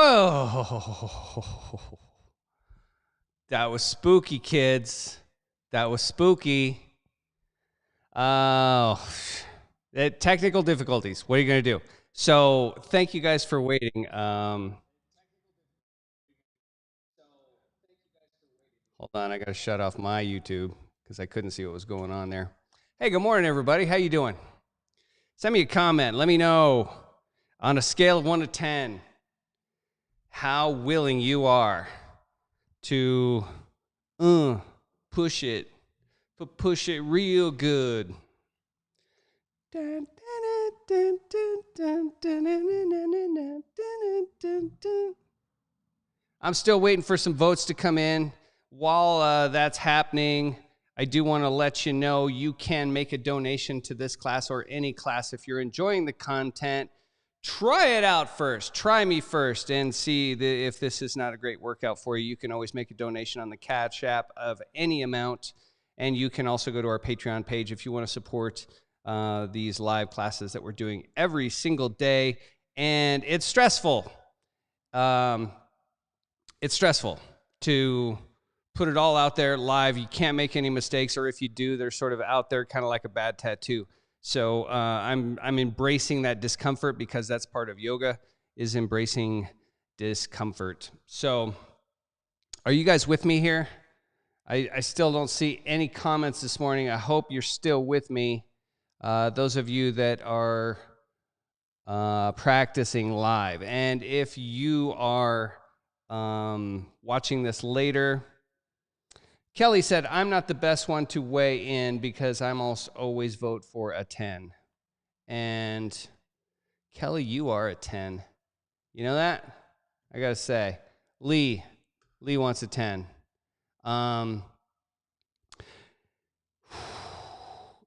Whoa. That was spooky, kids. That was spooky. Oh, technical difficulties. What are you going to do? So thank you guys for waiting. Hold on, I got to shut off my YouTube because I couldn't see what was going on there. Hey, good morning, everybody. How you doing? Send me a comment. Let me know on a scale of 1 to 10 how willing you are to push it, but push it real good. I'm still waiting for some votes to come in. While that's happening, I do want to let you know you can make a donation to this class or any class if you're enjoying the content. Try it out first. Try me first and see if this is not a great workout for you. You can always make a donation on the Cash App of any amount, and you can also go to our Patreon page if you want to support these live classes that we're doing every single day. And it's stressful. It's stressful to put it all out there live. You can't make any mistakes, or if you do, they're sort of out there kind of like a bad tattoo. So I'm embracing that discomfort because that's part of yoga, is embracing discomfort. So are you guys with me here? I still don't see any comments this morning. I hope you're still with me. Those of you that are practicing live. And if you are watching this later, Kelly said, I'm not the best one to weigh in because I'm always vote for a 10. And Kelly, you are a 10. You know that? I got to say, Lee wants a 10.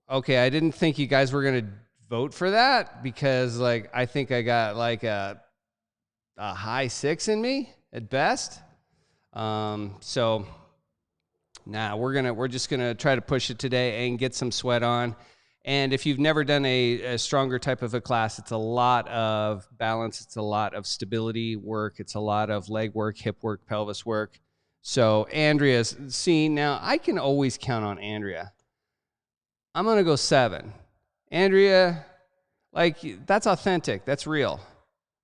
Okay, I didn't think you guys were going to vote for that because I think I got a high 6 in me at best. So we're just gonna try to push it today and get some sweat on. And if you've never done a stronger type of a class, it's a lot of balance, it's a lot of stability work, it's a lot of leg work, hip work, pelvis work. So Andrea's seen. Now I can always count on Andrea. I'm gonna go 7. Andrea, that's authentic, that's real.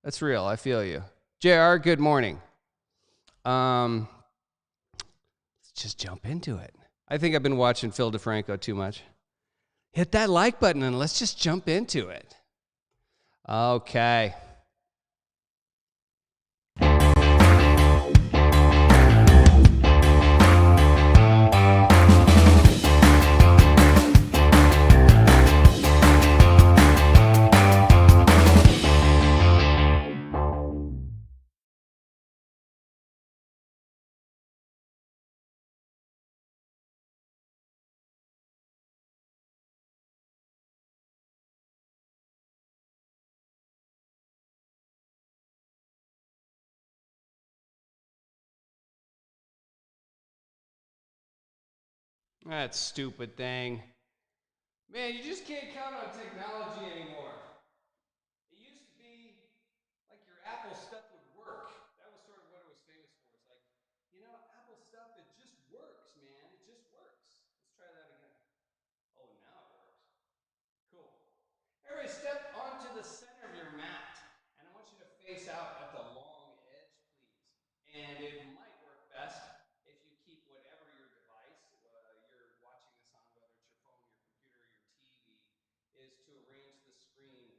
That's real. I feel you. JR, good morning. Let's just jump into it. I think I've been watching Phil DeFranco too much. Hit that like button and let's just jump into it. Okay. That stupid thing. Man, you just can't count on technology anymore. It used to be like your Apple stuff would work. That was sort of what it was famous for. It's like, Apple stuff, it just works, man. It just works. Let's try that again. Oh, now it works. Cool. Everybody step onto the center of your mat. And I want you to face out at the long edge, please. And it might work best if you keep whatever your device you're watching this on, whether it's your phone, your computer, your TV, is to arrange the screen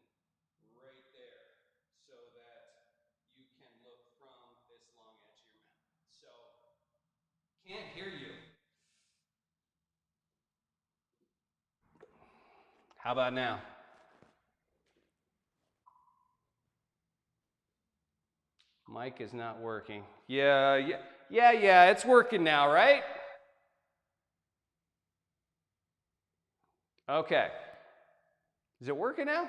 right there so that you can look from this long edge of your mat. So, can't hear you. How about now? Mic is not working. Yeah, it's working now, right? Okay. Is it working now?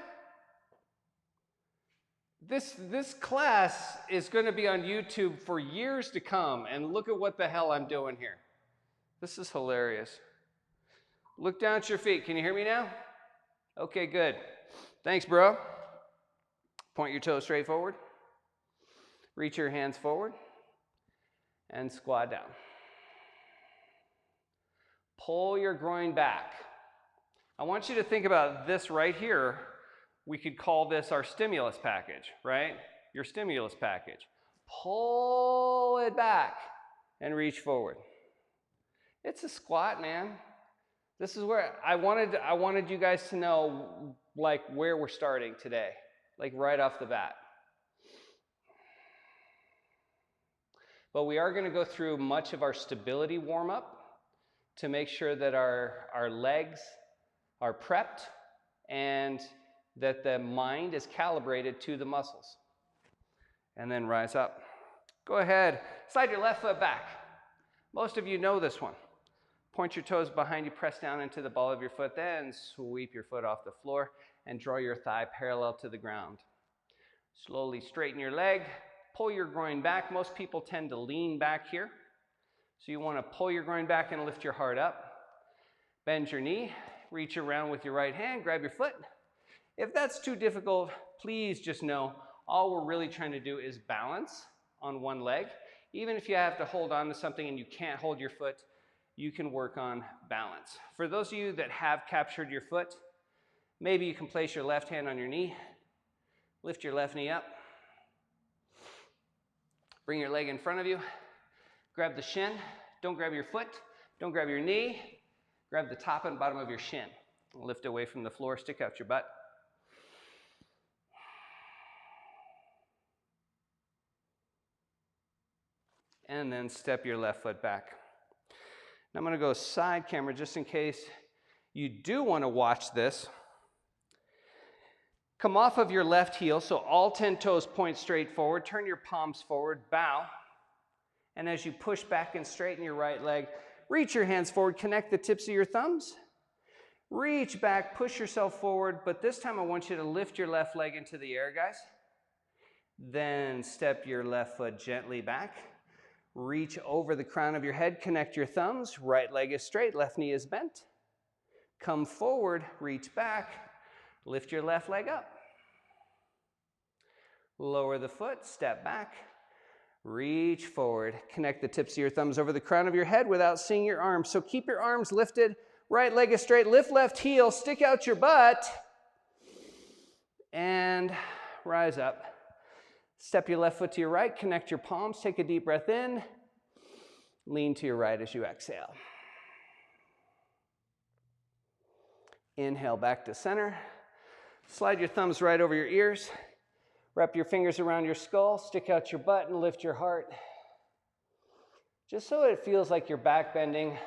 This class is going to be on YouTube for years to come, and look at what the hell I'm doing here. This is hilarious. Look down at your feet. Can you hear me now? Okay, good. Thanks, bro. Point your toes straight forward. Reach your hands forward and squat down. Pull your groin back. I want you to think about this right here. We could call this our stimulus package, right? Your stimulus package. Pull it back and reach forward. It's a squat, man. This is where I wanted you guys to know like where we're starting today, like right off the bat. But we are going to go through much of our stability warm-up to make sure that our legs are prepped and that the mind is calibrated to the muscles. And then rise up. Go ahead, slide your left foot back. Most of you know this one. Point your toes behind you, press down into the ball of your foot, then sweep your foot off the floor and draw your thigh parallel to the ground. Slowly straighten your leg, pull your groin back. Most people tend to lean back here. So you want to pull your groin back and lift your heart up. Bend your knee, reach around with your right hand, grab your foot. If that's too difficult, please just know all we're really trying to do is balance on one leg. Even if you have to hold on to something and you can't hold your foot, you can work on balance. For those of you that have captured your foot, maybe you can place your left hand on your knee, lift your left knee up, bring your leg in front of you, grab the shin, don't grab your foot, don't grab your knee, grab the top and bottom of your shin. Lift away from the floor, stick out your butt. And then step your left foot back. Now I'm going to go side camera just in case you do want to watch this. Come off of your left heel, so all 10 toes point straight forward. Turn your palms forward, bow. And as you push back and straighten your right leg, reach your hands forward, connect the tips of your thumbs. Reach back, push yourself forward, but this time I want you to lift your left leg into the air, guys. Then step your left foot gently back. Reach over the crown of your head, connect your thumbs, right leg is straight, left knee is bent. Come forward, reach back, lift your left leg up. Lower the foot, step back, reach forward, connect the tips of your thumbs over the crown of your head without seeing your arms. So keep your arms lifted, right leg is straight, lift left heel, stick out your butt, and rise up. Step your left foot to your right, connect your palms, take a deep breath in, lean to your right as you exhale. Inhale back to center, slide your thumbs right over your ears, wrap your fingers around your skull, stick out your butt and lift your heart. Just so it feels like you're back bending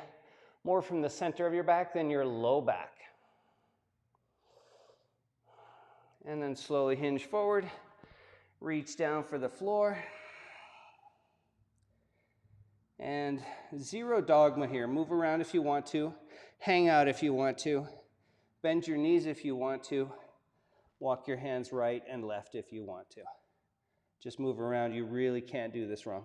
more from the center of your back than your low back. And then slowly hinge forward. Reach down for the floor. And zero dogma here. Move around if you want to. Hang out if you want to. Bend your knees if you want to. Walk your hands right and left if you want to. Just move around. You really can't do this wrong.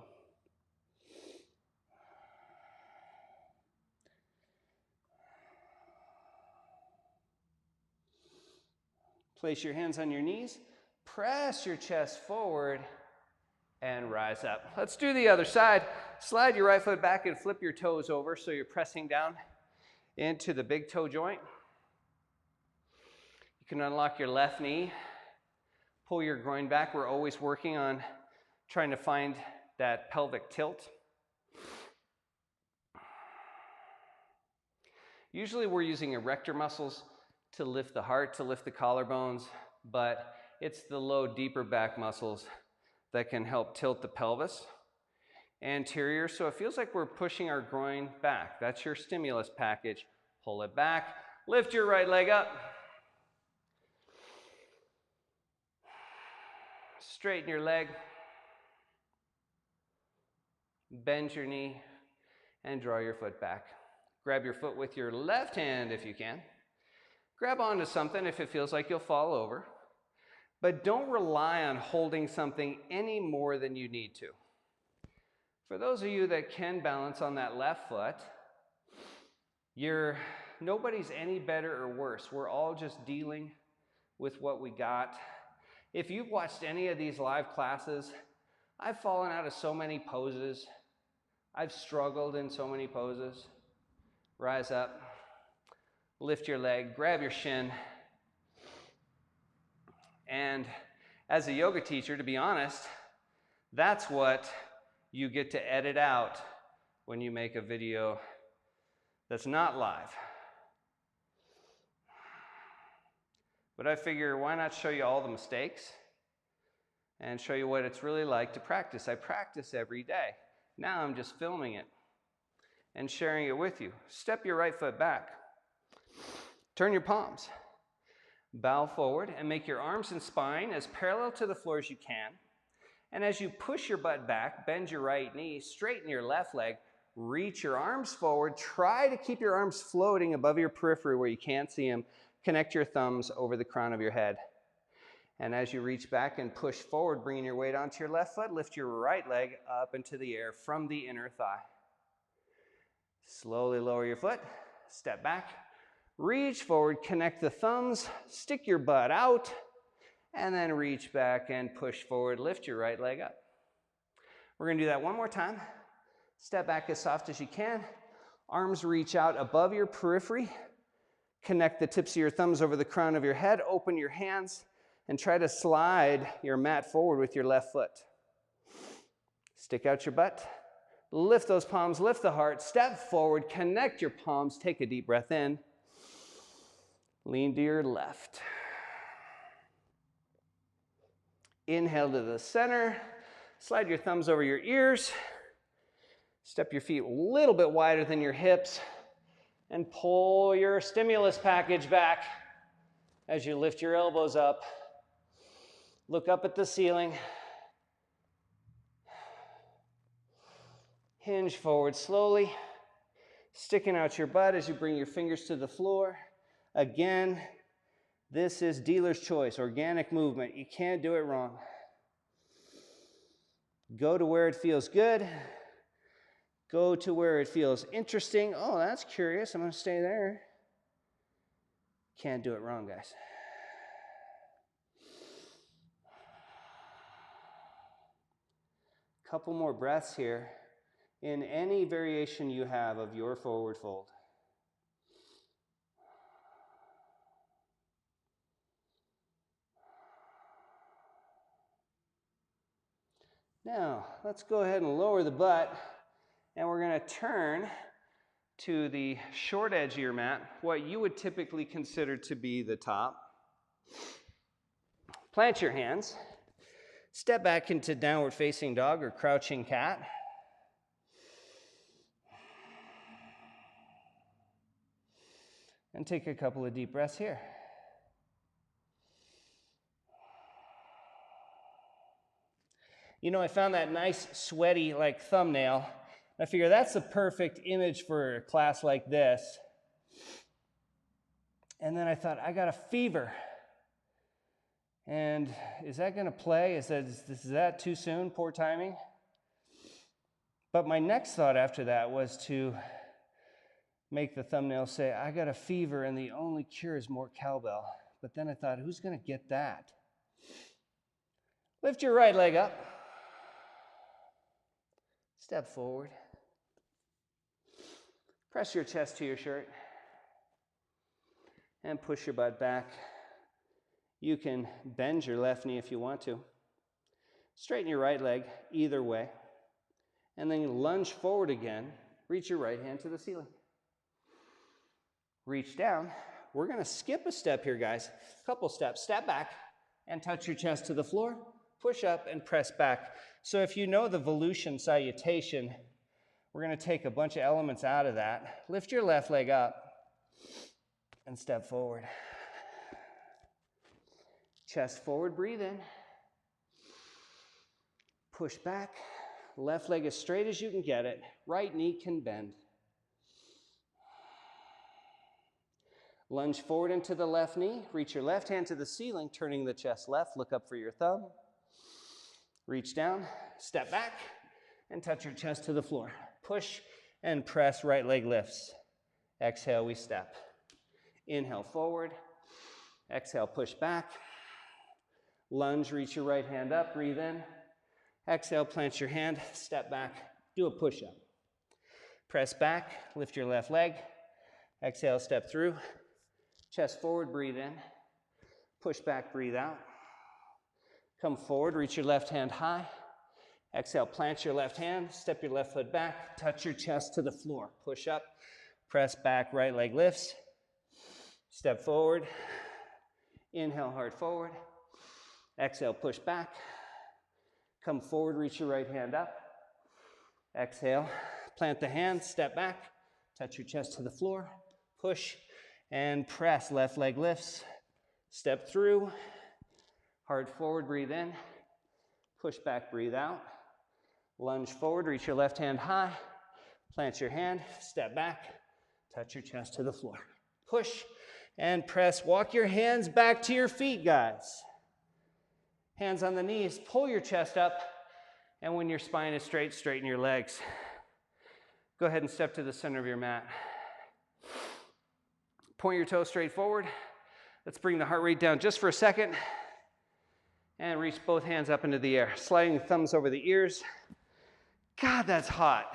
Place your hands on your knees. Press your chest forward and rise up. Let's do the other side. Slide your right foot back and flip your toes over so you're pressing down into the big toe joint. You can unlock your left knee. Pull your groin back. We're always working on trying to find that pelvic tilt. Usually we're using erector muscles to lift the heart, to lift the collarbones, but it's the low, deeper back muscles that can help tilt the pelvis anterior. So it feels like we're pushing our groin back. That's your stimulus package. Pull it back. Lift your right leg up. Straighten your leg. Bend your knee and draw your foot back. Grab your foot with your left hand if you can. Grab onto something if it feels like you'll fall over. But don't rely on holding something any more than you need to. For those of you that can balance on that left foot, nobody's any better or worse. We're all just dealing with what we got. If you've watched any of these live classes I've fallen out of so many poses. I've struggled in so many poses. Rise up, lift your leg, grab your shin. And as a yoga teacher, to be honest, that's what you get to edit out when you make a video that's not live. But I figure, why not show you all the mistakes and show you what it's really like to practice. I practice every day. Now I'm just filming it and sharing it with you. Step your right foot back. Turn your palms. Bow forward and make your arms and spine as parallel to the floor as you can. And as you push your butt back, bend your right knee, straighten your left leg, reach your arms forward. Try to keep your arms floating above your periphery where you can't see them. Connect your thumbs over the crown of your head. And as you reach back and push forward, bringing your weight onto your left foot, lift your right leg up into the air from the inner thigh. Slowly lower your foot, step back, reach forward, connect the thumbs, stick your butt out, and then reach back and push forward, lift your right leg up. We're gonna do that one more time. Step back as soft as you can. Arms reach out above your periphery. Connect the tips of your thumbs over the crown of your head, open your hands, and try to slide your mat forward with your left foot. Stick out your butt, lift those palms, lift the heart, step forward, connect your palms, take a deep breath in, lean to your left. Inhale to the center, slide your thumbs over your ears, step your feet a little bit wider than your hips, and pull your stimulus package back as you lift your elbows up. Look up at the ceiling. Hinge forward slowly, sticking out your butt as you bring your fingers to the floor. Again, this is dealer's choice, organic movement. You can't do it wrong. Go to where it feels good. Go to where it feels interesting. Oh, that's curious. I'm going to stay there. Can't do it wrong, guys. Couple more breaths here in any variation you have of your forward fold. Now, let's go ahead and lower the butt, and we're going to turn to the short edge of your mat, what you would typically consider to be the top. Plant your hands. Step back into downward facing dog or crouching cat. And take a couple of deep breaths here. You know, I found that nice sweaty like thumbnail. I figure that's the perfect image for a class like this. And then I thought, I got a fever. And is that going to play? Is that too soon? Poor timing? But my next thought after that was to make the thumbnail say, I got a fever and the only cure is more cowbell. But then I thought, who's going to get that? Lift your right leg up. Step forward. Press your chest to your shirt. And push your butt back. You can bend your left knee if you want to. Straighten your right leg either way. And then you lunge forward again. Reach your right hand to the ceiling. Reach down. We're going to skip a step here, guys. A couple steps. Step back and touch your chest to the floor. Push up and press back. So if you know the Volution salutation, we're going to take a bunch of elements out of that. Lift your left leg up and step forward. Chest forward, breathe in. Push back. Left leg as straight as you can get it. Right knee can bend. Lunge forward into the left knee. Reach your left hand to the ceiling, turning the chest left. Look up for your thumb. Reach down, step back, and touch your chest to the floor. Push and press, right leg lifts. Exhale, we step. Inhale, forward. Exhale, push back. Lunge, reach your right hand up, breathe in. Exhale, plant your hand, step back, do a push-up. Press back, lift your left leg. Exhale, step through. Chest forward, breathe in. Push back, breathe out. Come forward, reach your left hand high. Exhale, plant your left hand, step your left foot back, touch your chest to the floor. Push up, press back, right leg lifts. Step forward. Inhale, heart forward. Exhale, push back. Come forward, reach your right hand up. Exhale, plant the hand, step back, touch your chest to the floor. Push and press, left leg lifts. Step through, heart forward, breathe in. Push back, breathe out. Lunge forward, reach your left hand high. Plant your hand, step back, touch your chest to the floor. Push and press. Walk your hands back to your feet, guys. Hands on the knees, pull your chest up, and when your spine is straight, straighten your legs. Go ahead and step to the center of your mat. Point your toes straight forward. Let's bring the heart rate down just for a second. And reach both hands up into the air. Sliding the thumbs over the ears. God, that's hot.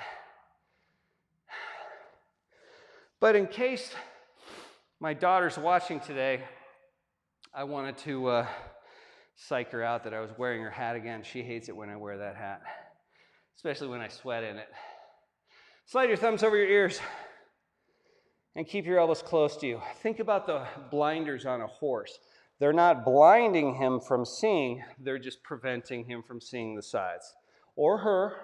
But in case my daughter's watching today, I wanted to psych her out that I was wearing her hat again. She hates it when I wear that hat, especially when I sweat in it. Slide your thumbs over your ears and keep your elbows close to you. Think about the blinders on a horse. They're not blinding him from seeing, they're just preventing him from seeing the sides. Or her.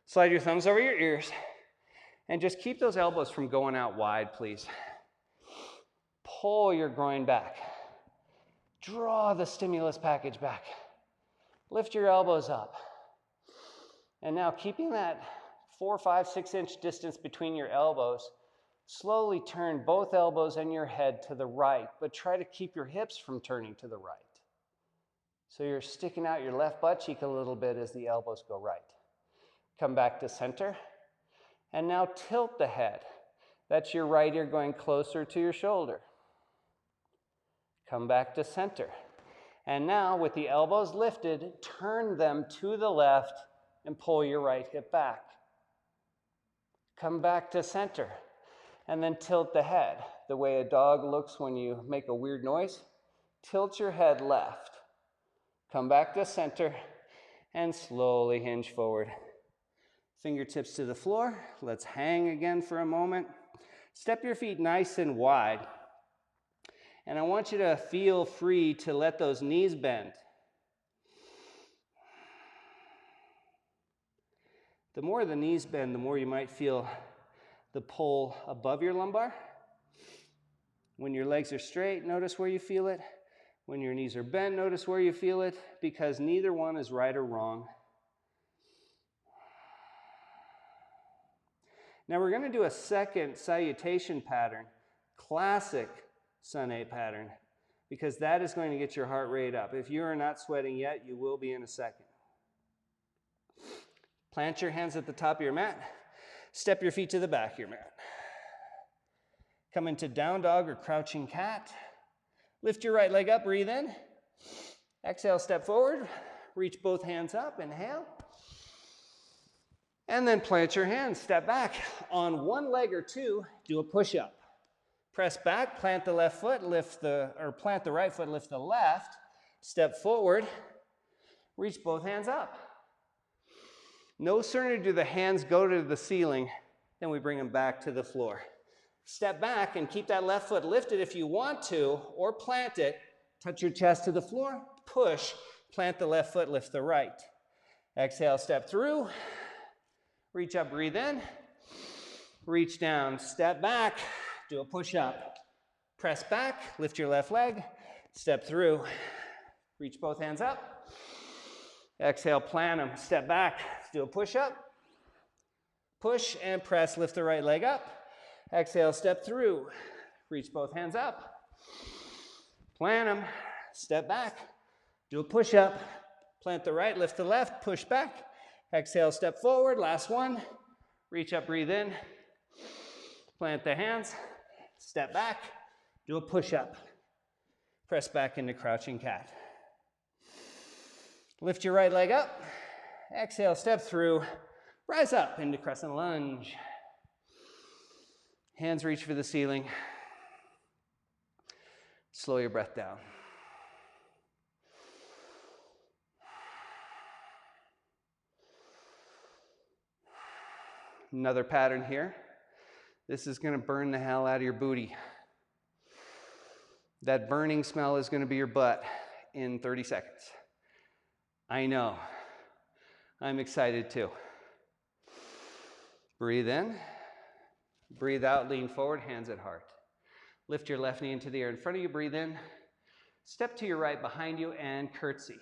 Slide your thumbs over your ears and just keep those elbows from going out wide, please. Pull your groin back. Draw the stimulus package back. Lift your elbows up. And now keeping that 4, 5, 6 inch distance between your elbows, slowly turn both elbows and your head to the right, but try to keep your hips from turning to the right. So you're sticking out your left butt cheek a little bit as the elbows go right. Come back to center. And now tilt the head. That's your right ear going closer to your shoulder. Come back to center. And now with the elbows lifted, turn them to the left and pull your right hip back. Come back to center. And then tilt the head. The way a dog looks when you make a weird noise. Tilt your head left. Come back to center and slowly hinge forward. Fingertips to the floor. Let's hang again for a moment. Step your feet nice and wide. And I want you to feel free to let those knees bend. The more the knees bend, the more you might feel the pull above your lumbar. When your legs are straight, notice where you feel it. When your knees are bent, notice where you feel it, because neither one is right or wrong. Now we're going to do a second salutation pattern, classic Sun 8 pattern, because that is going to get your heart rate up. If you are not sweating yet, you will be in a second. Plant your hands at the top of your mat. Step your feet to the back of your mat. Come into down dog or crouching cat. Lift your right leg up, breathe in. Exhale, step forward. Reach both hands up, inhale. And then plant your hands, step back. On one leg or two, do a push-up. Press back, plant the left foot, plant the right foot, lift the left. Step forward, reach both hands up. No sooner do the hands go to the ceiling than we bring them back to the floor. Step back and keep that left foot lifted if you want to, or plant it. Touch your chest to the floor, push, plant the left foot, lift the right. Exhale, step through, reach up, breathe in, reach down, step back, do a push-up. Press back, lift your left leg, step through, reach both hands up. Exhale, plant them, step back, do a push-up. Push and press, lift the right leg up. Exhale, step through, reach both hands up. Plant them, step back, do a push-up. Plant the right, lift the left, push back. Exhale, step forward, last one. Reach up, breathe in. Plant the hands, step back, do a push-up. Press back into crouching cat. Lift your right leg up, Exhale, step through. Rise up into crescent lunge. Hands reach for the ceiling. Slow your breath down. Another pattern here. This is going to burn the hell out of your booty. That burning smell is going to be your butt in 30 seconds. I know. I'm excited too. Breathe in. Breathe out, lean forward, hands at heart. Lift your left knee into the air in front of you, breathe in. Step to your right behind you and curtsy.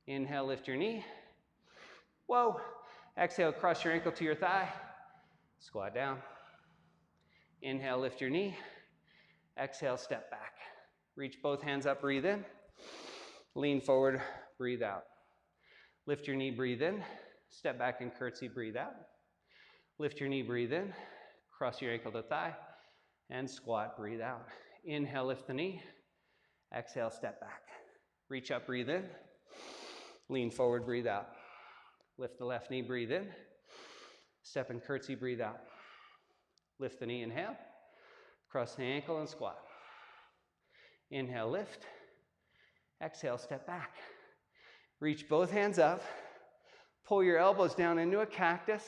Inhale, lift your knee. Whoa. Exhale, cross your ankle to your thigh. Squat down. Inhale, lift your knee. Exhale, step back. Reach both hands up, breathe in. Lean forward, breathe out. Lift your knee, breathe in. Step back and curtsy, breathe out. Lift your knee, breathe in. Cross your ankle to thigh. And squat, breathe out. Inhale, lift the knee. Exhale, step back. Reach up, breathe in. Lean forward, breathe out. Lift the left knee, breathe in. Step and curtsy, breathe out. Lift the knee, inhale. Cross the ankle and squat. Inhale, lift. Exhale, step back. Reach both hands up. Pull your elbows down into a cactus.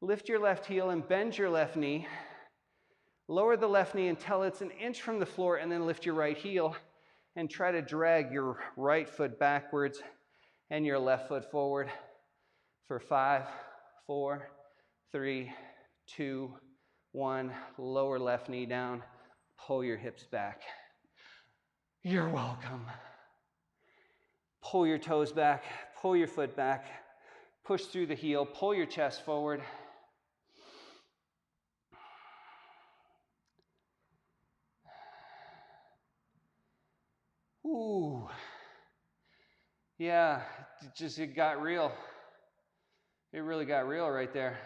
Lift your left heel and bend your left knee. Lower the left knee until it's an inch from the floor, and then lift your right heel and try to drag your right foot backwards and your left foot forward for 5, 4, 3, 2, 1. Lower left knee down. Pull your hips back. You're welcome. Pull your toes back. Pull your foot back. Push through the heel. Pull your chest forward. Ooh. Yeah, it got real. It really got real right there.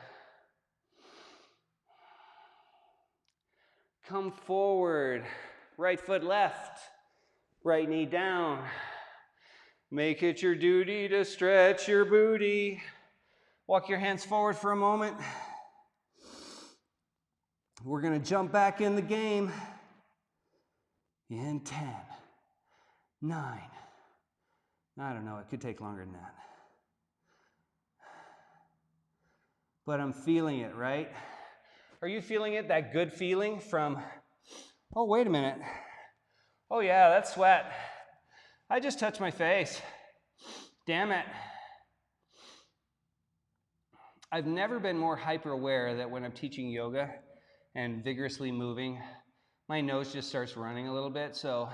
Come forward. Right foot left. Right knee down. Make it your duty to stretch your booty. Walk your hands forward for a moment. We're going to jump back in the game in 10, 9. I don't know, it could take longer than that. But I'm feeling it, right? Are you feeling it? That good feeling from, oh, wait a minute. Oh yeah, that's sweat. I just touched my face. Damn it. I've never been more hyper aware that when I'm teaching yoga and vigorously moving, my nose just starts running a little bit. So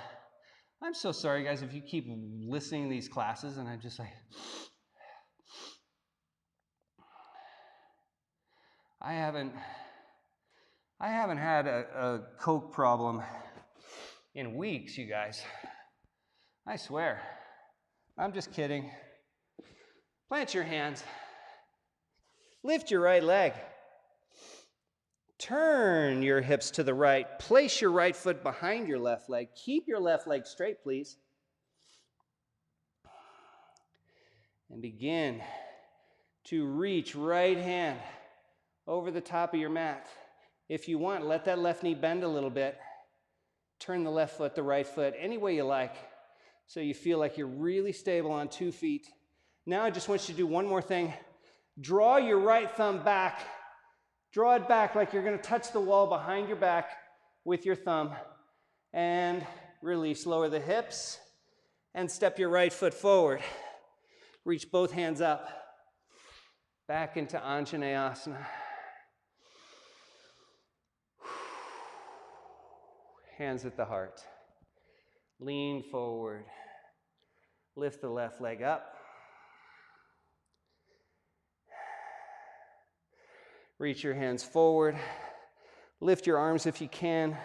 I'm so sorry, guys, if you keep listening to these classes and I'm just like, I haven't had a Coke problem in weeks, you guys. I swear. I'm just kidding. Plant your hands. Lift your right leg. Turn your hips to the right. Place your right foot behind your left leg. Keep your left leg straight, please. And begin to reach right hand over the top of your mat. If you want, let that left knee bend a little bit. Turn the left foot, the right foot, any way you like, so you feel like you're really stable on 2 feet. Now I just want you to do one more thing. Draw your right thumb back. Draw it back like you're going to touch the wall behind your back with your thumb. And release. Lower the hips and step your right foot forward. Reach both hands up. Back into Anjaneyasana. Hands at the heart. Lean forward. Lift the left leg up. Reach your hands forward. Lift your arms if you can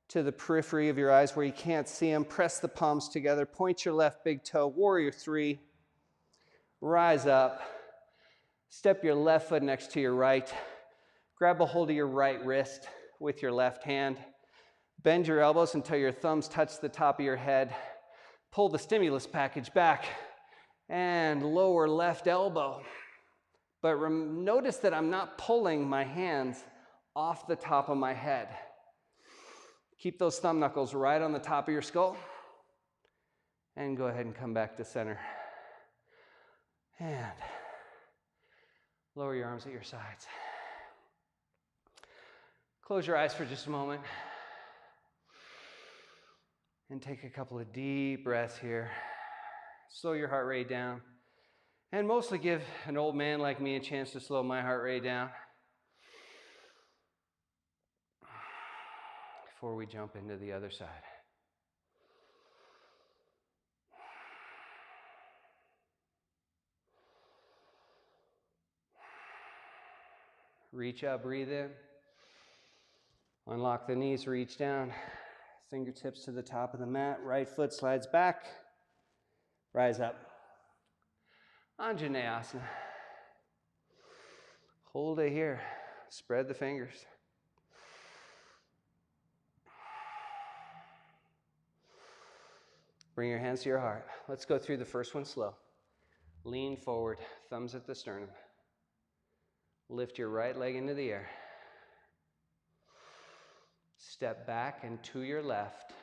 to the periphery of your eyes where you can't see them. Press the palms together. Point your left big toe. Warrior 3. Rise up. Step your left foot next to your right. Grab a hold of your right wrist with your left hand. Bend your elbows until your thumbs touch the top of your head. Pull the stimulus package back. And lower left elbow. But notice that I'm not pulling my hands off the top of my head. Keep those thumb knuckles right on the top of your skull. And go ahead and come back to center. And lower your arms at your sides. Close your eyes for just a moment. And take a couple of deep breaths here. Slow your heart rate down. And mostly give an old man like me a chance to slow my heart rate down before we jump into the other side. Reach up, breathe in. Unlock the knees, reach down. Fingertips to the top of the mat. Right foot slides back. Rise up. Anjaneyasana. Hold it here. Spread the fingers. Bring your hands to your heart. Let's go through the first one slow. Lean forward, thumbs at the sternum. Lift your right leg into the air. Step back and to your left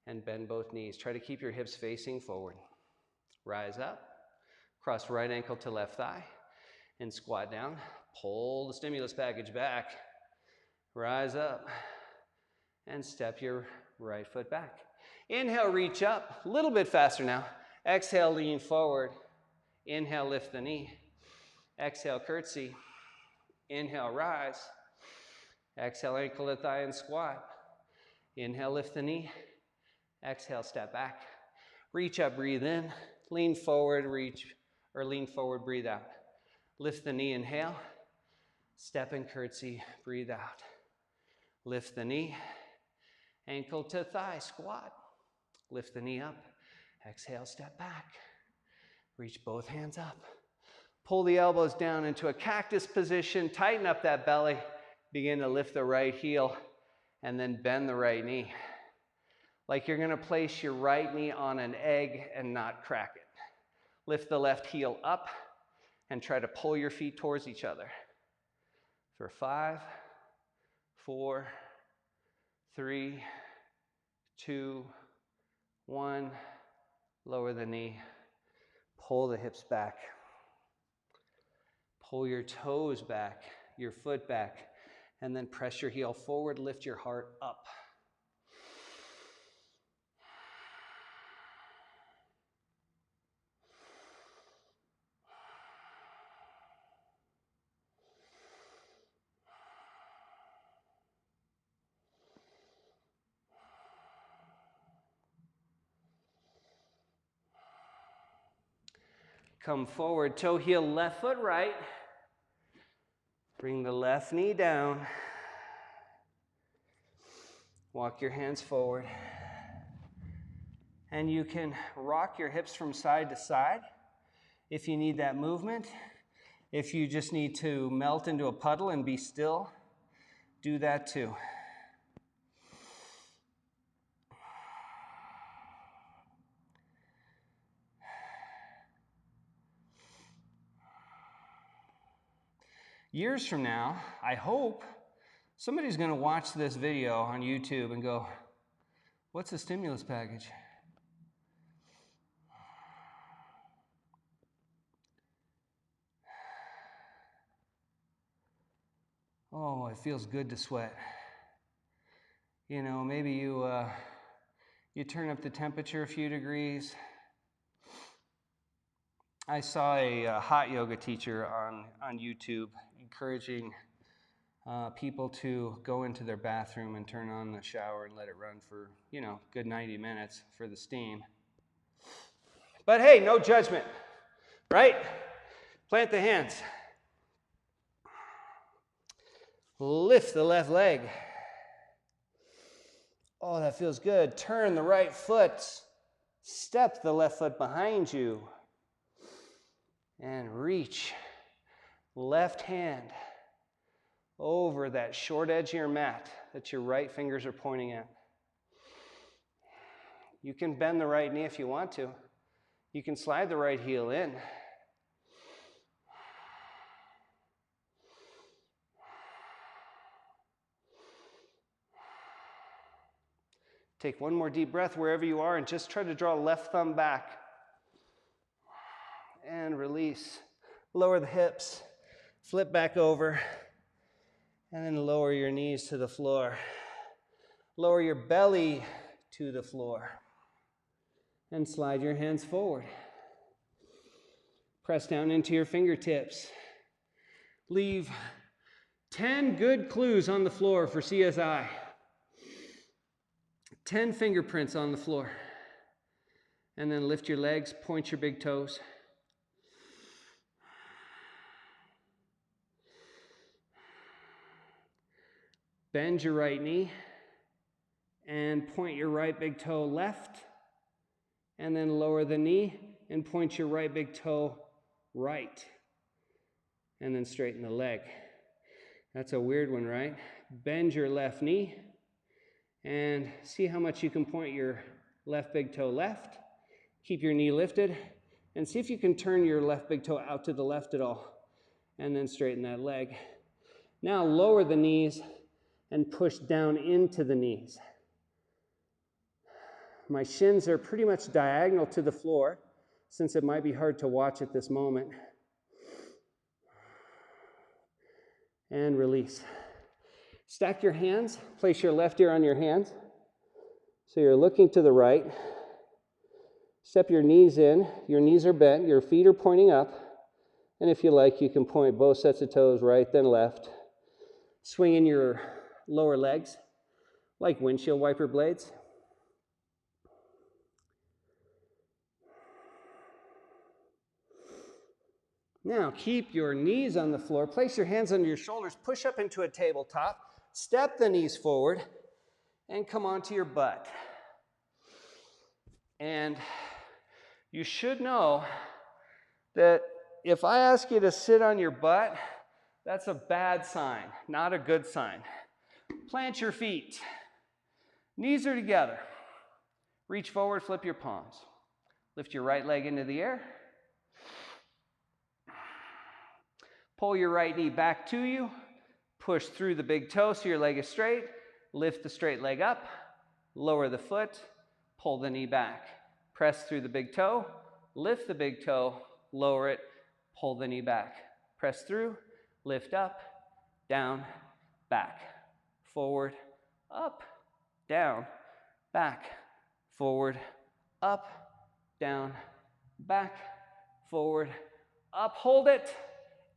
and bend both knees. Try to keep your hips facing forward. Rise up. Cross right ankle to left thigh and squat down. Pull the stimulus package back. Rise up and step your right foot back. Inhale, reach up. A little bit faster now. Exhale, lean forward. Inhale, lift the knee. Exhale, curtsy. Inhale, rise. Exhale, ankle to thigh and squat. Inhale, lift the knee. Exhale, step back. Reach up, breathe in. Lean forward, lean forward, breathe out. Lift the knee, inhale. Step and curtsy, breathe out. Lift the knee. Ankle to thigh, squat. Lift the knee up. Exhale, step back. Reach both hands up. Pull the elbows down into a cactus position. Tighten up that belly. Begin to lift the right heel and then bend the right knee. Like you're going to place your right knee on an egg and not crack it. Lift the left heel up and try to pull your feet towards each other. For 5, 4, 3, 2, 1. Lower the knee. Pull the hips back. Pull your toes back, your foot back, and then press your heel forward. Lift your heart up. Come forward, toe heel, left foot right. Bring the left knee down. Walk your hands forward. And you can rock your hips from side to side if you need that movement. If you just need to melt into a puddle and be still, do that too. Years from now, I hope somebody's going to watch this video on YouTube and go, "What's a stimulus package?" Oh, it feels good to sweat. You know, maybe you turn up the temperature a few degrees. I saw a hot yoga teacher on YouTube encouraging people to go into their bathroom and turn on the shower and let it run for, good 90 minutes for the steam. But hey, no judgment, right? Plant the hands. Lift the left leg. Oh, that feels good. Turn the right foot. Step the left foot behind you. And reach left hand over that short edge of your mat that your right fingers are pointing at. You can bend the right knee if you want to. You can slide the right heel in. Take one more deep breath wherever you are and just try to draw left thumb back. And release. Lower the hips. Flip back over. And then lower your knees to the floor. Lower your belly to the floor. And slide your hands forward. Press down into your fingertips. Leave 10 good clues on the floor for CSI. 10 fingerprints on the floor. And then lift your legs, point your big toes. Bend your right knee and point your right big toe left. And then lower the knee and point your right big toe right. And then straighten the leg. That's a weird one, right? Bend your left knee and see how much you can point your left big toe left. Keep your knee lifted and see if you can turn your left big toe out to the left at all. And then straighten that leg. Now lower the knees and push down into the knees. My shins are pretty much diagonal to the floor, since it might be hard to watch at this moment. And release. Stack your hands. Place your left ear on your hands. So you're looking to the right. Step your knees in. Your knees are bent. Your feet are pointing up. And if you like, you can point both sets of toes right, then left. Swing in your lower legs like windshield wiper blades. Now, keep your knees on the floor. Place your hands under your shoulders. Push up into a tabletop. Step the knees forward and come onto your butt. And you should know that if I ask you to sit on your butt, that's a bad sign, not a good sign. Plant your feet. Knees are together. Reach forward, flip your palms. Lift your right leg into the air. Pull your right knee back to you. Push through the big toe so your leg is straight. Lift the straight leg up. Lower the foot. Pull the knee back. Press through the big toe. Lift the big toe. Lower it. Pull the knee back. Press through. Lift up. Down. Back. Forward. Up. Down. Back. Forward. Up. Down. Back. Forward. Up. Hold it.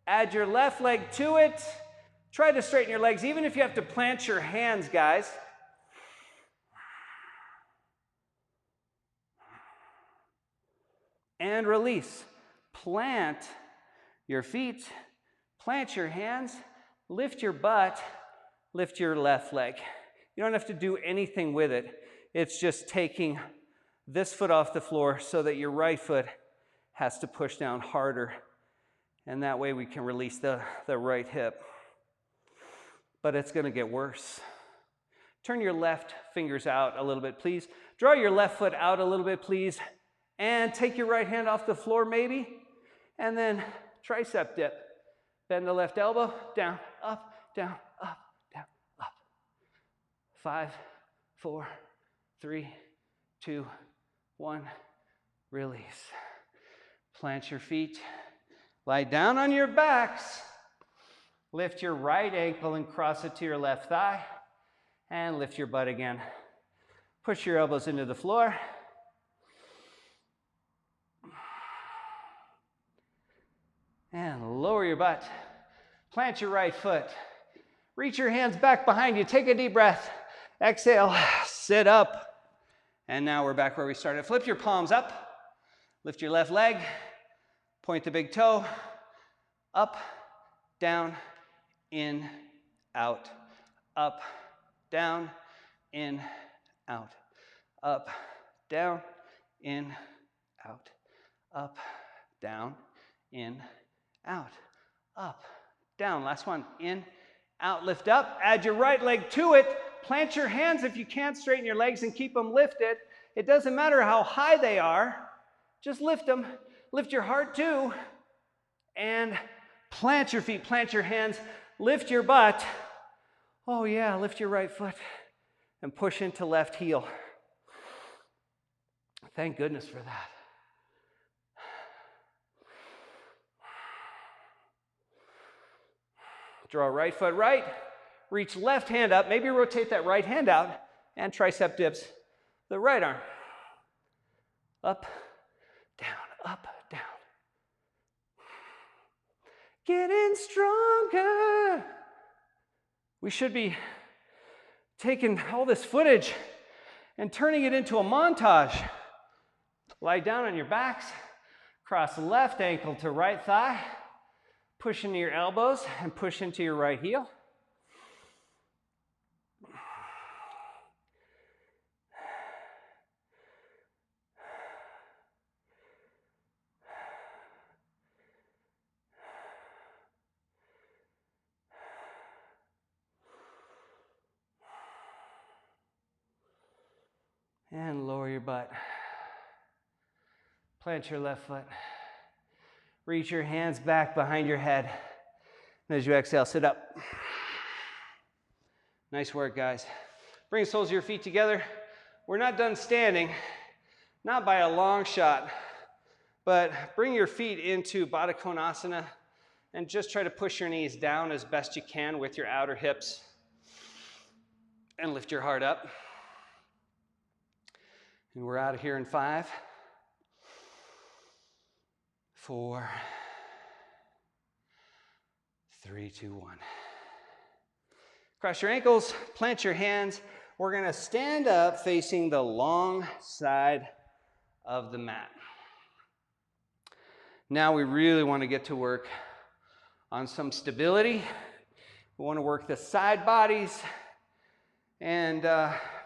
Add your left leg to it. Try to straighten your legs, even if you have to plant your hands, guys. And release. Plant your feet. Plant your hands. Lift your butt. Lift your left leg. You don't have to do anything with it. It's just taking this foot off the floor so that your right foot has to push down harder. And that way we can release the right hip. But it's going to get worse. Turn your left fingers out a little bit, please. Draw your left foot out a little bit, please. And take your right hand off the floor, maybe. And then tricep dip. Bend the left elbow, down, up, down, up, down, up. 5, 4, 3, 2, 1. Release. Plant your feet. Lie down on your backs. Lift your right ankle and cross it to your left thigh. And lift your butt again. Push your elbows into the floor. And lower your butt. Plant your right foot. Reach your hands back behind you. Take a deep breath. Exhale. Sit up. And now we're back where we started. Flip your palms up. Lift your left leg. Point the big toe. Up, down, in, out. Up, down, in, out. Up, down, in, out. Up, down, in, out. Up, down. Last one. In, out, lift up. Add your right leg to it. Plant your hands if you can't. Straighten your legs and keep them lifted. It doesn't matter how high they are. Just lift them. Lift your heart too. And plant your feet, plant your hands, lift your butt. Oh yeah, lift your right foot and push into left heel. Thank goodness for that. Draw right foot right, reach left hand up, maybe rotate that right hand out, and tricep dips the right arm. Up, down, up, down. Getting stronger. We should be taking all this footage and turning it into a montage. Lie down on your backs, cross left ankle to right thigh, push into your elbows and push into your right heel. And lower your butt. Plant your left foot. Reach your hands back behind your head. And as you exhale, sit up. Nice work, guys. Bring the soles of your feet together. We're not done standing, not by a long shot, but bring your feet into Baddha Konasana and just try to push your knees down as best you can with your outer hips and lift your heart up. And we're out of here in 5, 4, 3, 2, 1. Cross your ankles, plant your hands. We're going to stand up facing the long side of the mat. Now we really want to get to work on some stability. We want to work the side bodies and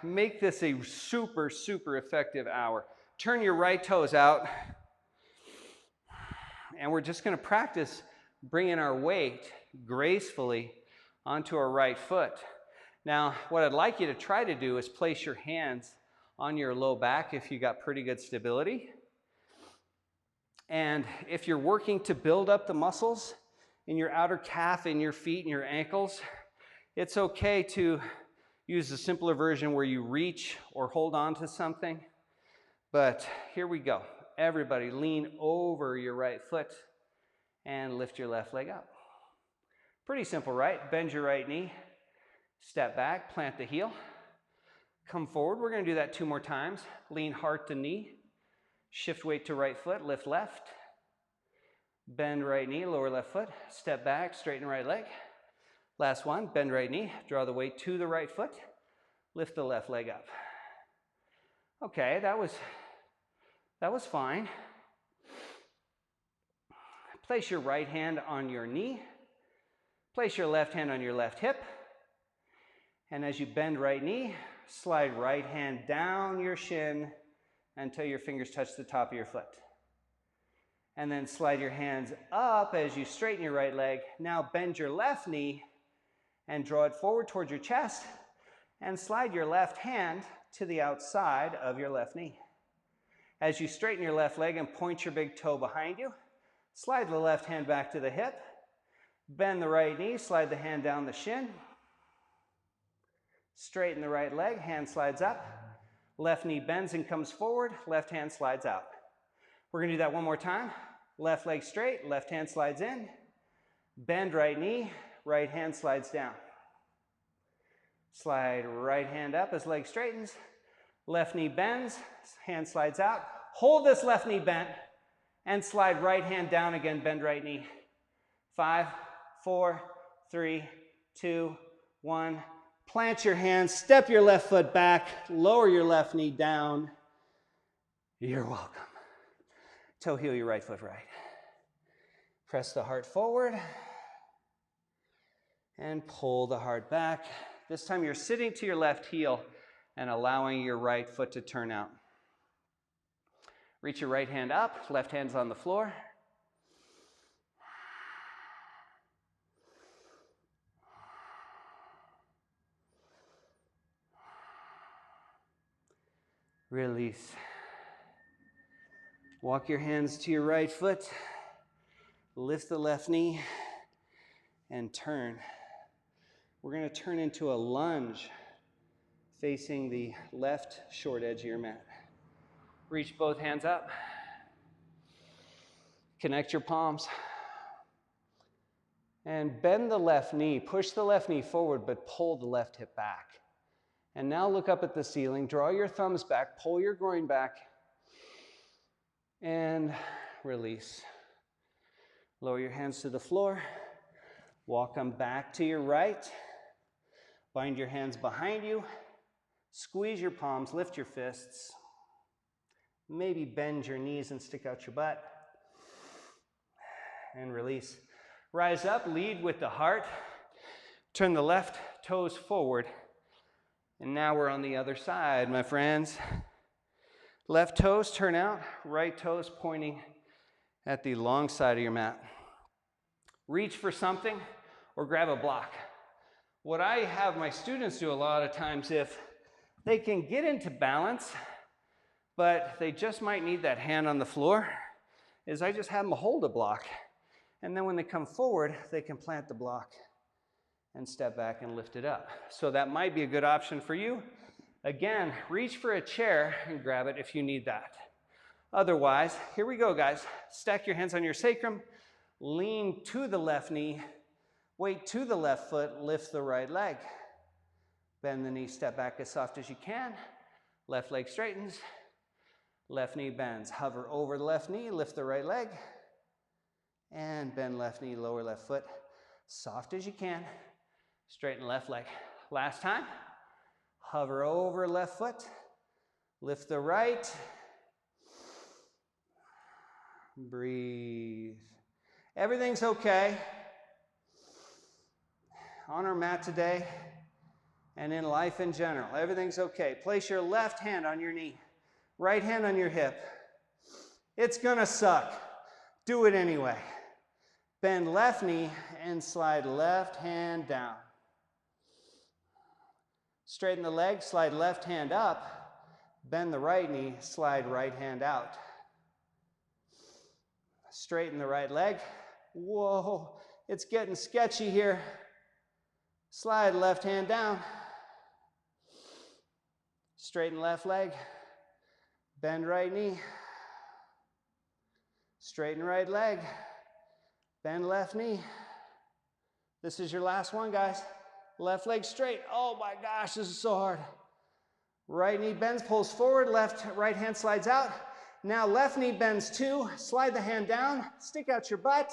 make this a super, super effective hour. Turn your right toes out. And we're just going to practice bringing our weight gracefully onto our right foot. Now, what I'd like you to try to do is place your hands on your low back if you got pretty good stability. And if you're working to build up the muscles in your outer calf, in your feet, and your ankles, it's okay to use the simpler version where you reach or hold on to something. But here we go. Everybody lean over your right foot and lift your left leg up. Pretty simple, right? Bend your right knee, step back, plant the heel, come forward. We're going to do that 2 more times. Lean heart to knee, shift weight to right foot, lift left, bend right knee, lower left foot, step back, straighten right leg. Last one, bend right knee, draw the weight to the right foot, lift the left leg up. Okay, that was fine. Place your right hand on your knee. Place your left hand on your left hip. And as you bend right knee, slide right hand down your shin until your fingers touch the top of your foot. And then slide your hands up as you straighten your right leg. Now bend your left knee and draw it forward towards your chest and slide your left hand to the outside of your left knee. As you straighten your left leg and point your big toe behind you, slide the left hand back to the hip, bend the right knee, slide the hand down the shin, straighten the right leg, hand slides up, left knee bends and comes forward, left hand slides out. We're going to do that 1 more time. Left leg straight, left hand slides in, bend right knee, right hand slides down. Slide right hand up as leg straightens, left knee bends, hand slides out. Hold this left knee bent and slide right hand down again, bend right knee. 5, 4, 3, 2, 1. Plant your hands, step your left foot back, lower your left knee down. You're welcome. Toe heel your right foot right. Press the heart forward and pull the heart back. This time you're sitting to your left heel and allowing your right foot to turn out. Reach your right hand up, left hand's on the floor. Release. Walk your hands to your right foot, lift the left knee, and turn. We're going to turn into a lunge facing the left short edge of your mat. Reach both hands up. Connect your palms. And bend the left knee. Push the left knee forward, but pull the left hip back. And now look up at the ceiling. Draw your thumbs back. Pull your groin back. And release. Lower your hands to the floor. Walk them back to your right. Bind your hands behind you. Squeeze your palms. Lift your fists. Maybe bend your knees and stick out your butt. And release. Rise up, lead with the heart. Turn the left toes forward. And now we're on the other side, my friends. Left toes turn out, right toes pointing at the long side of your mat. Reach for something or grab a block. What I have my students do a lot of times, if they can get into balance, but they just might need that hand on the floor, is I just have them hold a block. And then when they come forward, they can plant the block and step back and lift it up. So that might be a good option for you. Again, reach for a chair and grab it if you need that. Otherwise, here we go, guys. Stack your hands on your sacrum, lean to the left knee, weight to the left foot, lift the right leg. Bend the knee, step back as soft as you can. Left leg straightens, left knee bends. Hover over the left knee, lift the right leg, and bend left knee, lower left foot. Soft as you can, straighten left leg. Last time. Hover over left foot, lift the right, breathe. Everything's okay on our mat today and in life in general. Everything's okay. Place your left hand on your knee, right hand on your hip. It's gonna suck. Do it anyway. Bend left knee and slide left hand down. Straighten the leg, slide left hand up, bend the right knee, slide right hand out. Straighten the right leg. Whoa, it's getting sketchy here. Slide left hand down. Straighten left leg, bend right knee. Straighten right leg, bend left knee. This is your last one, guys. Left leg straight. Oh my gosh, this is so hard. Right knee bends, pulls forward, right hand slides out. Now left knee bends too. Slide the hand down, stick out your butt.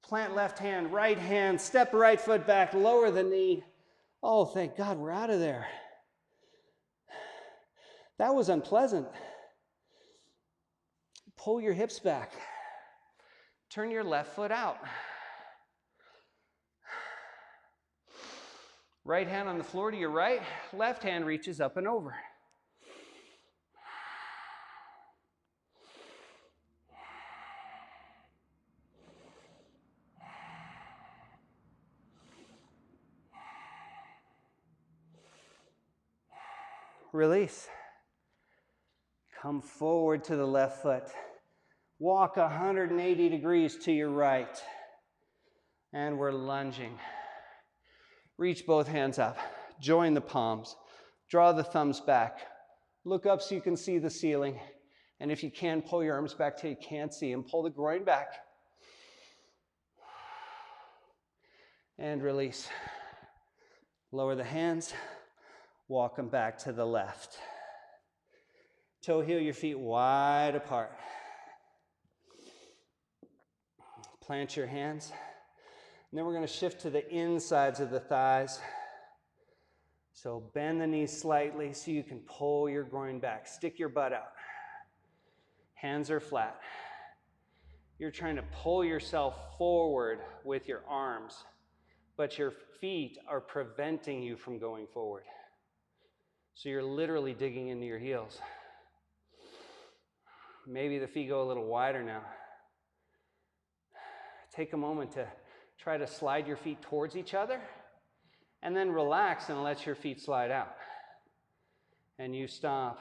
Plant left hand, right hand, step right foot back, lower the knee. Oh, thank God we're out of there. That was unpleasant. Pull your hips back. Turn your left foot out. Right hand on the floor to your right, left hand reaches up and over. Release. Come forward to the left foot. Walk 180 degrees to your right. And we're lunging. Reach both hands up. Join the palms. Draw the thumbs back. Look up so you can see the ceiling. And if you can, pull your arms back till you can't see them. Pull the groin back. And release. Lower the hands. Walk them back to the left. Toe heel your feet wide apart. Plant your hands. And then we're going to shift to the insides of the thighs. So bend the knees slightly so you can pull your groin back. Stick your butt out. Hands are flat. You're trying to pull yourself forward with your arms, but your feet are preventing you from going forward. So you're literally digging into your heels. Maybe the feet go a little wider now. Take a moment to try to slide your feet towards each other, and then relax and let your feet slide out. And you stop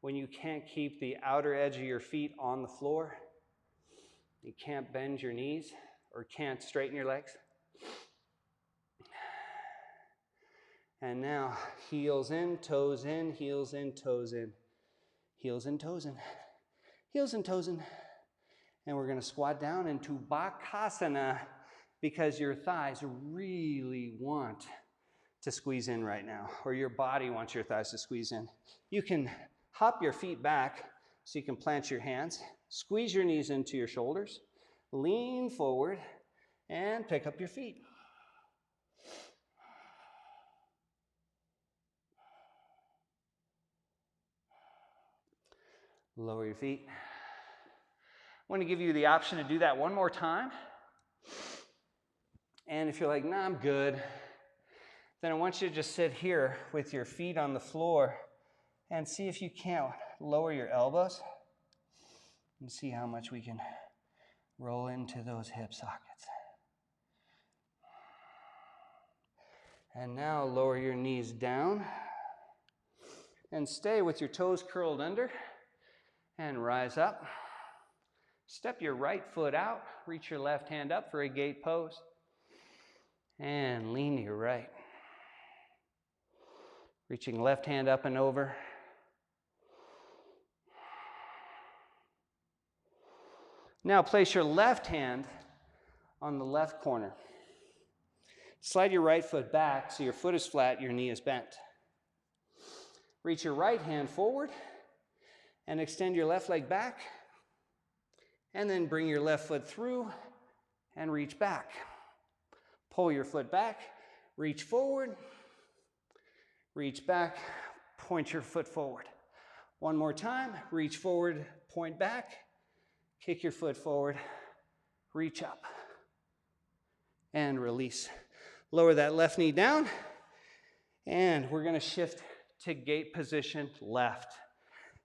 when you can't keep the outer edge of your feet on the floor, you can't bend your knees or can't straighten your legs. And now, heels in, toes in, heels in, toes in, heels in, toes in, heels and toes in. And we're going to squat down into Bakasana because your thighs really want to squeeze in right now, or your body wants your thighs to squeeze in. You can hop your feet back so you can plant your hands, squeeze your knees into your shoulders, lean forward, and pick up your feet. Lower your feet. I want to give you the option to do that one more time. And if you're like, nah, I'm good, then I want you to just sit here with your feet on the floor and see if you can't lower your elbows and see how much we can roll into those hip sockets. And now lower your knees down and stay with your toes curled under and rise up. Step your right foot out, reach your left hand up for a gate pose, and lean to your right. Reaching left hand up and over. Now place your left hand on the left corner. Slide your right foot back so your foot is flat, your knee is bent. Reach your right hand forward and extend your left leg back. And then bring your left foot through and reach back. Pull your foot back, reach forward, reach back, point your foot forward. One more time, reach forward, point back, kick your foot forward, reach up, and release. Lower that left knee down, and we're going to shift to gate position left.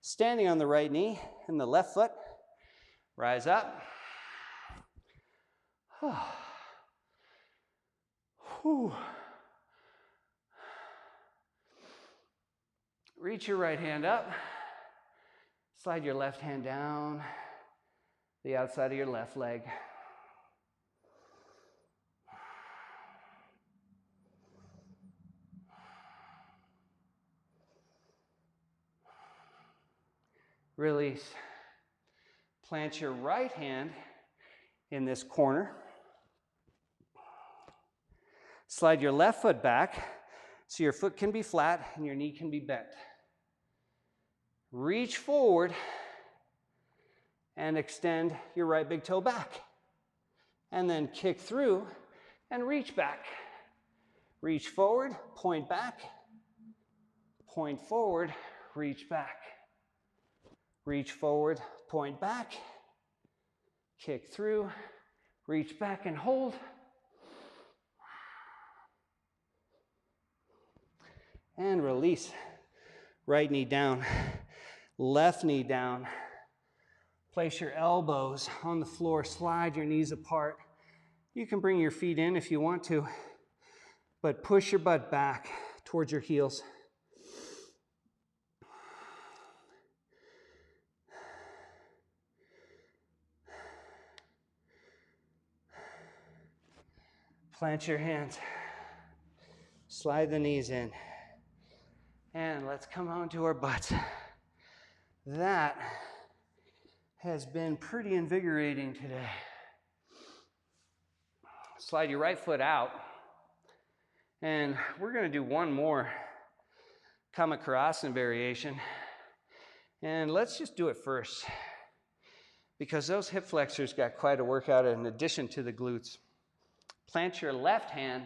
Standing on the right knee and the left foot, rise up. Reach your right hand up. Slide your left hand down the outside of your left leg. Release. Plant your right hand in this corner. Slide your left foot back so your foot can be flat and your knee can be bent. Reach forward and extend your right big toe back. And then kick through and reach back. Reach forward, point back, point forward, reach back. Reach forward, point back, kick through, reach back and hold. And release. Right knee down, left knee down. Place your elbows on the floor, slide your knees apart. You can bring your feet in if you want to, but push your butt back towards your heels. Plant your hands, slide the knees in, and let's come onto our butts. That has been pretty invigorating today. Slide your right foot out, and we're going to do one more Kamakarasana variation. And let's just do it first, because those hip flexors got quite a workout in addition to the glutes. Plant your left hand,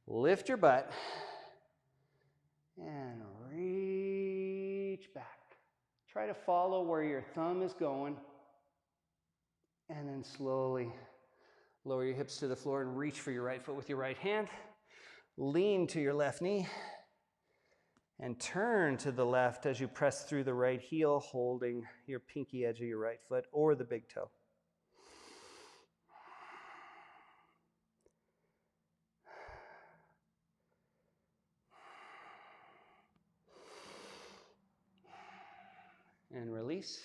lift your butt, and reach back. Try to follow where your thumb is going, and then slowly lower your hips to the floor and reach for your right foot with your right hand. Lean to your left knee, and turn to the left as you press through the right heel, holding your pinky edge of your right foot or the big toe. release.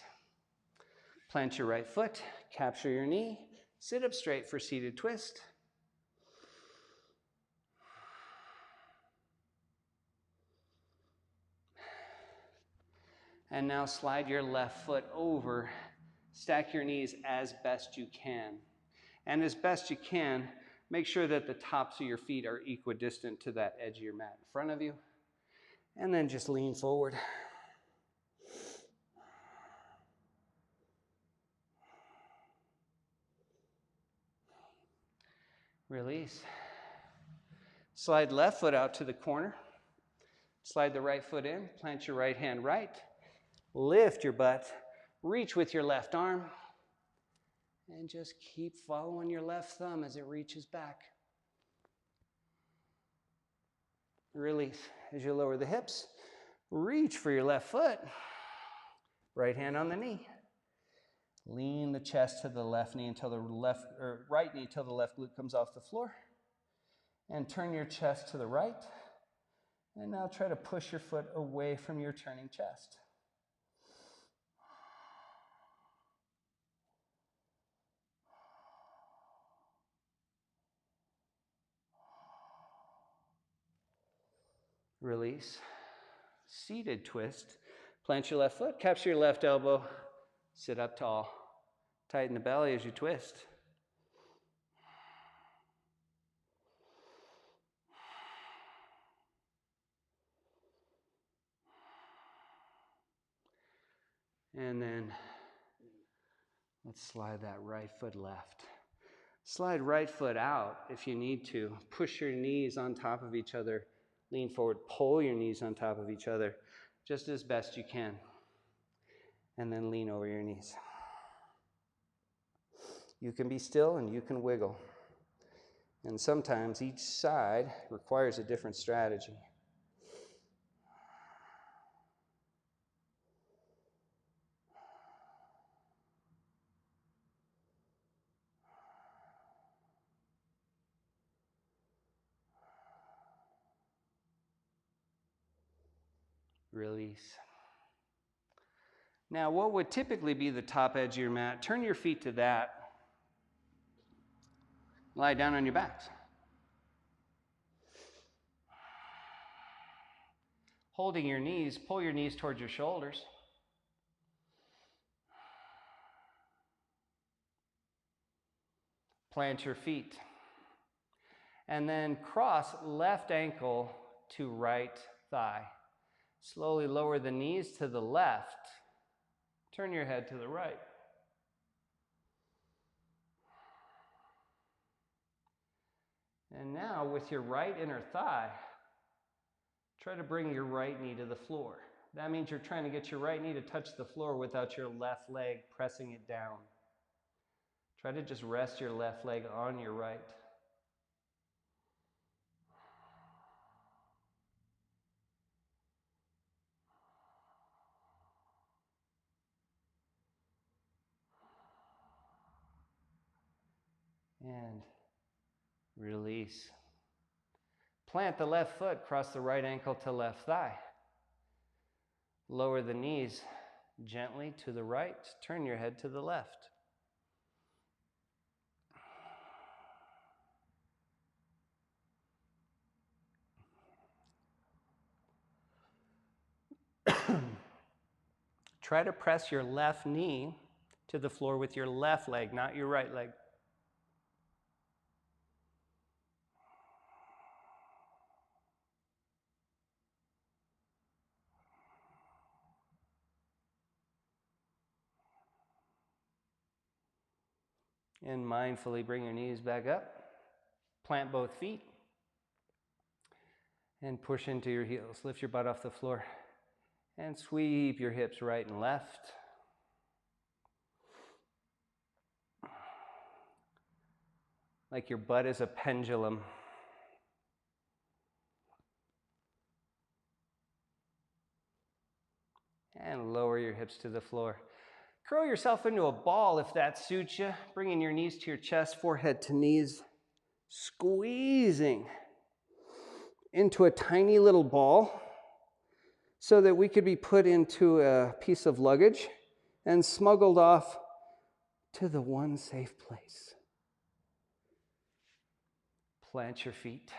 Plant your right foot, capture your knee, sit up straight for seated twist. And now slide your left foot over, stack your knees as best you can. And as best you can, make sure that the tops of your feet are equidistant to that edge of your mat in front of you. And then just lean forward. Release. Slide left foot out to the corner. Slide the right foot in, plant your right hand right. Lift your butt, reach with your left arm, and just keep following your left thumb as it reaches back. Release. As you lower the hips, reach for your left foot. Right hand on the knee. Lean the chest to the left knee until the right knee until the left glute comes off the floor. And turn your chest to the right. And now try to push your foot away from your turning chest. Release. Seated twist. Plant your left foot, capture your left elbow, sit up tall. Tighten the belly as you twist. And then let's slide that right foot left. Slide right foot out if you need to. Push your knees on top of each other. Lean forward, pull your knees on top of each other, just as best you can. And then lean over your knees. You can be still and you can wiggle. And sometimes each side requires a different strategy. Release. Now, what would typically be the top edge of your mat, turn your feet to that. Lie down on your backs. Holding your knees, pull your knees towards your shoulders. Plant your feet. And then cross left ankle to right thigh. Slowly lower the knees to the left. Turn your head to the right. And now with your right inner thigh, try to bring your right knee to the floor. That means you're trying to get your right knee to touch the floor without your left leg pressing it down. Try to just rest your left leg on your right. And release. Plant the left foot, cross the right ankle to left thigh. Lower the knees gently to the right. Turn your head to the left. Try to press your left knee to the floor with your left leg, not your right leg. And mindfully bring your knees back up. Plant both feet. And push into your heels. Lift your butt off the floor. And sweep your hips right and left. Like your butt is a pendulum. And lower your hips to the floor. Curl yourself into a ball if that suits you. Bringing your knees to your chest, forehead to knees. Squeezing into a tiny little ball so that we could be put into a piece of luggage and smuggled off to the one safe place. Plant your feet.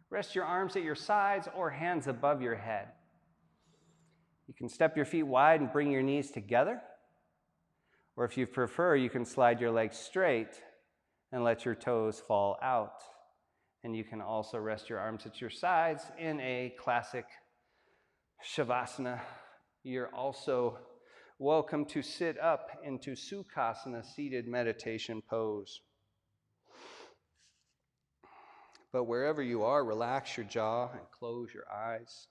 Rest your arms at your sides or hands above your head. You can step your feet wide and bring your knees together. Or if you prefer, you can slide your legs straight and let your toes fall out. And you can also rest your arms at your sides in a classic Shavasana. You're also welcome to sit up into Sukhasana, seated meditation pose. But wherever you are, relax your jaw and close your eyes.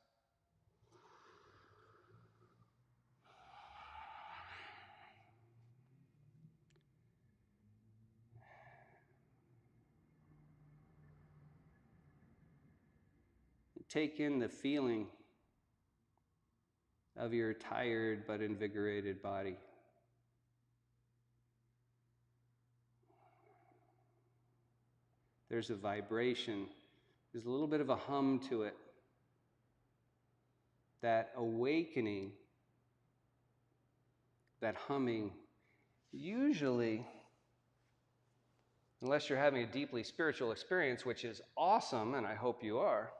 Take in the feeling of your tired but invigorated body. There's a vibration, there's a little bit of a hum to it. That awakening, that humming, usually, unless you're having a deeply spiritual experience, which is awesome, and I hope you are,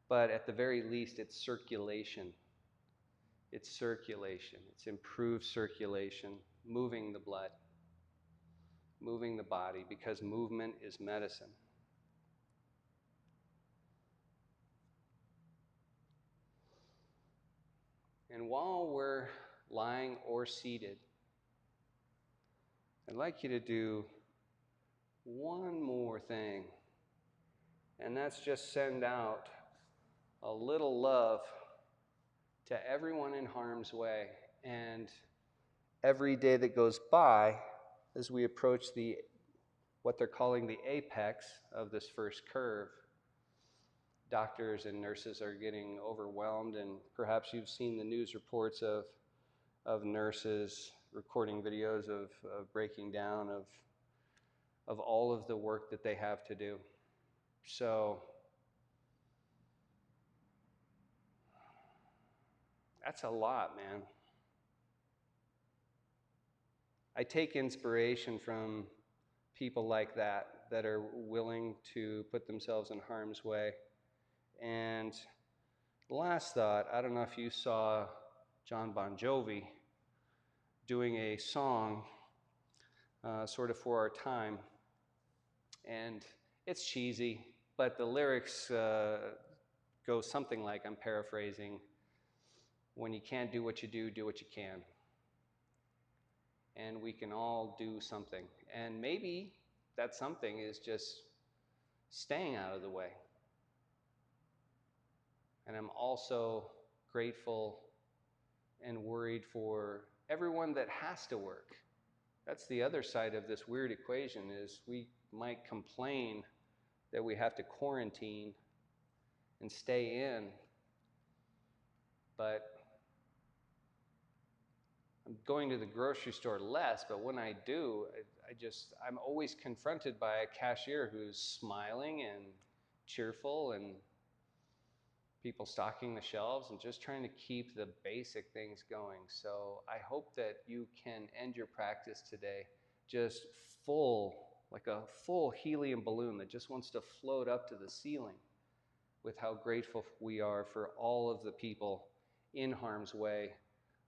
but at the very least, it's circulation. It's circulation. It's improved circulation, moving the blood, moving the body, because movement is medicine. And while we're lying or seated, I'd like you to do one more thing, and that's just send out a little love to everyone in harm's way. And every day that goes by, as we approach what they're calling the apex of this first curve, doctors and nurses are getting overwhelmed, and perhaps you've seen the news reports of nurses recording videos of breaking down of all of the work that they have to do. So that's a lot, man. I take inspiration from people like that are willing to put themselves in harm's way. And last thought, I don't know if you saw John Bon Jovi doing a song sort of for our time. And it's cheesy, but the lyrics go something like, I'm paraphrasing, when you can't do what you do what you can. And we can all do something. And maybe that something is just staying out of the way. And I'm also grateful and worried for everyone that has to work. That's the other side of this weird equation, is we might complain that we have to quarantine and stay in, but I'm going to the grocery store less, but when I do, I'm always confronted by a cashier who's smiling and cheerful, and people stocking the shelves and just trying to keep the basic things going. So I hope that you can end your practice today just full, like a full helium balloon that just wants to float up to the ceiling with how grateful we are for all of the people in harm's way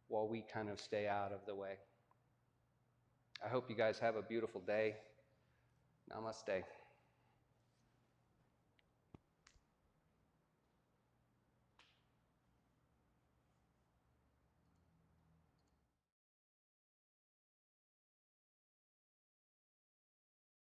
while we kind of stay out of the way. I hope you guys have a beautiful day. Namaste.